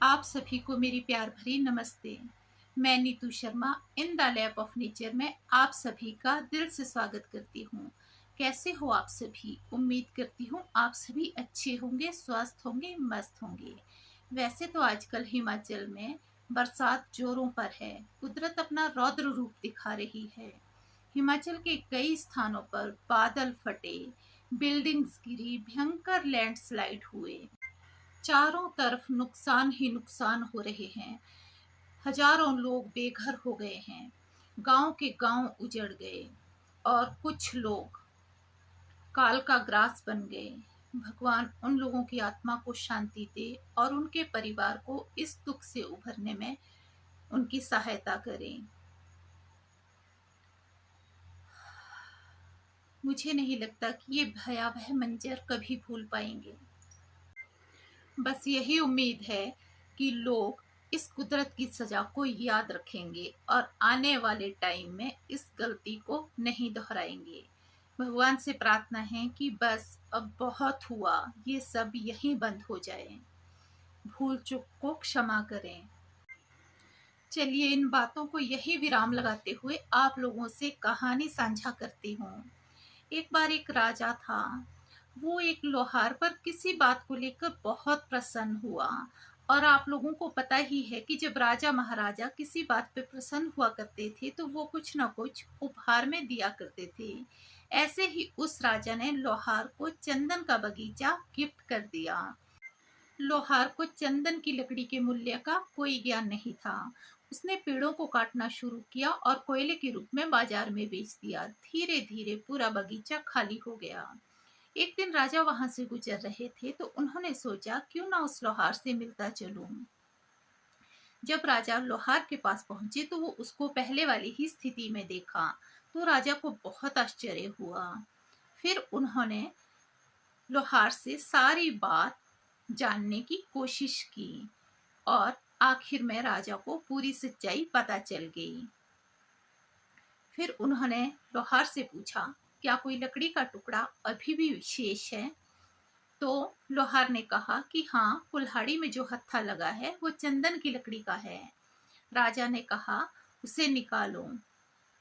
आप सभी को मेरी प्यार भरी नमस्ते। मैं Neetu Sharma in the lab of nature में आप सभी का दिल से स्वागत करती हूँ। कैसे हो आप सभी? उम्मीद करती हूँ आप सभी अच्छे होंगे, स्वस्थ होंगे, मस्त होंगे। वैसे तो आजकल हिमाचल में बरसात जोरों पर है। कुदरत अपना रौद्र रूप दिखा रही है। हिमाचल के कई स्थानों पर बादल फटे, बिल्डिंग्स गिरी, भयंकर लैंडस्लाइड हुए। चारों तरफ नुकसान ही नुकसान हो रहे हैं। हजारों लोग बेघर हो गए हैं। गांव के गांव उजड़ गए और कुछ लोग काल का ग्रास बन गए। भगवान उन लोगों की आत्मा को शांति दे और उनके परिवार को इस दुख से उभरने में उनकी सहायता करें। मुझे नहीं लगता कि ये भयावह मंजर कभी भूल पाएंगे। बस यही उम्मीद है कि लोग इस कुदरत की सजा को याद रखेंगे और आने वाले टाइम में इस गलती को नहीं दोहराएंगे। भगवान से प्रार्थना है कि बस अब बहुत हुआ, ये सब यहीं बंद हो जाए। भूल चूक को क्षमा करें। चलिए इन बातों को यही विराम लगाते हुए आप लोगों से कहानी साझा करती हूँ। एक बार एक राजा था। वो एक लोहार पर किसी बात को लेकर बहुत प्रसन्न हुआ। और आप लोगों को पता ही है कि जब राजा महाराजा किसी बात पे प्रसन्न हुआ करते थे तो वो कुछ ना कुछ उपहार में दिया करते थे। ऐसे ही उस राजा ने लोहार को चंदन का बगीचा गिफ्ट कर दिया। लोहार को चंदन की लकड़ी के मूल्य का कोई ज्ञान नहीं था। उसने पेड़ों को काटना शुरू किया और कोयले के रूप में बाजार में बेच दिया। धीरे धीरे पूरा बगीचा खाली हो गया। एक दिन राजा वहां से गुजर रहे थे तो उन्होंने सोचा क्यों ना उस लोहार से मिलता चलूं। जब राजा लोहार के पास पहुंचे तो वो उसको पहले वाली ही स्थिति में देखा तो राजा को बहुत आश्चर्य हुआ। फिर उन्होंने लोहार से सारी बात जानने की कोशिश की और आखिर में राजा को पूरी सच्चाई पता चल गई। फिर उन्होंने लोहार से पूछा, क्या कोई लकड़ी का टुकड़ा अभी भी शेष है? तो लोहार ने कहा कि हाँ, कुल्हाड़ी में जो हत्था लगा है वो चंदन की लकड़ी का है। राजा ने कहा, उसे निकालो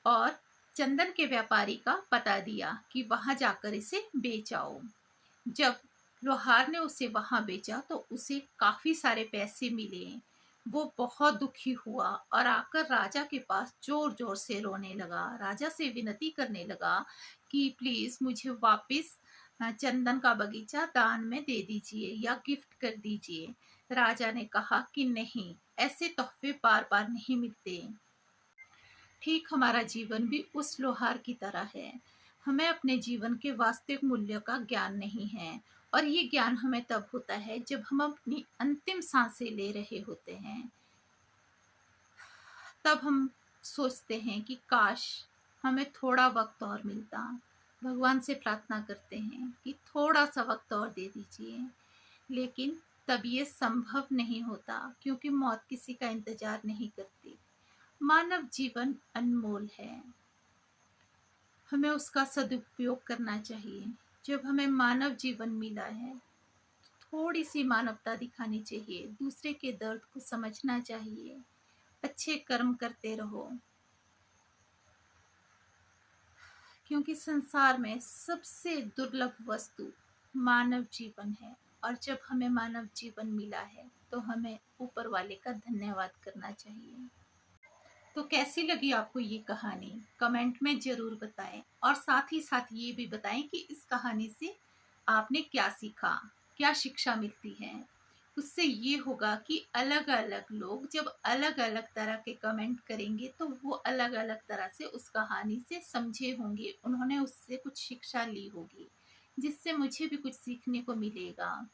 और चंदन के व्यापारी का पता दिया कि वहां जाकर इसे बेच आओ। जब लोहार ने उसे वहां बेचा तो उसे काफी सारे पैसे मिले। वो बहुत दुखी हुआ और आकर राजा के पास जोर जोर से रोने लगा। राजा से विनती करने लगा कि प्लीज मुझे वापस चंदन का बगीचा दान में दे दीजिए या गिफ्ट कर दीजिए। राजा ने कहा कि नहीं, ऐसे तोहफे बार बार नहीं मिलते। ठीक हमारा जीवन भी उस लोहार की तरह है। हमें अपने जीवन के वास्तविक मूल्य का ज्ञान नहीं है और ये ज्ञान हमें तब होता है जब हम अपनी अंतिम सांसें ले रहे होते हैं। तब हम सोचते हैं कि काश हमें थोड़ा वक्त और मिलता। भगवान से प्रार्थना करते हैं कि थोड़ा सा वक्त और दे दीजिए, लेकिन तब ये संभव नहीं होता क्योंकि मौत किसी का इंतजार नहीं करती। मानव जीवन अनमोल है, हमें उसका सदुपयोग करना चाहिए। जब हमें मानव जीवन मिला है थोड़ी सी मानवता दिखानी चाहिए, दूसरे के दर्द को समझना चाहिए, अच्छे कर्म करते रहो। क्योंकि संसार में सबसे दुर्लभ वस्तु मानव जीवन है और जब हमें मानव जीवन मिला है तो हमें ऊपर वाले का धन्यवाद करना चाहिए। तो कैसी लगी आपको ये कहानी? कमेंट में जरूर बताएं और साथ ही साथ ये भी बताएं कि इस कहानी से आपने क्या सीखा, क्या शिक्षा मिलती है। उससे ये होगा कि अलग अलग लोग जब अलग अलग तरह के कमेंट करेंगे तो वो अलग अलग तरह से उस कहानी से समझे होंगे, उन्होंने उससे कुछ शिक्षा ली होगी, जिससे मुझे भी कुछ सीखने को मिलेगा।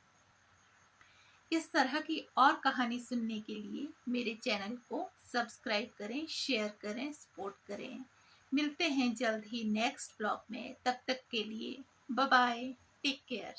इस तरह की और कहानी सुनने के लिए मेरे चैनल को सब्सक्राइब करें, शेयर करें, सपोर्ट करें। मिलते हैं जल्द ही नेक्स्ट ब्लॉग में। तब तक के लिए बाय बाय, टेक केयर।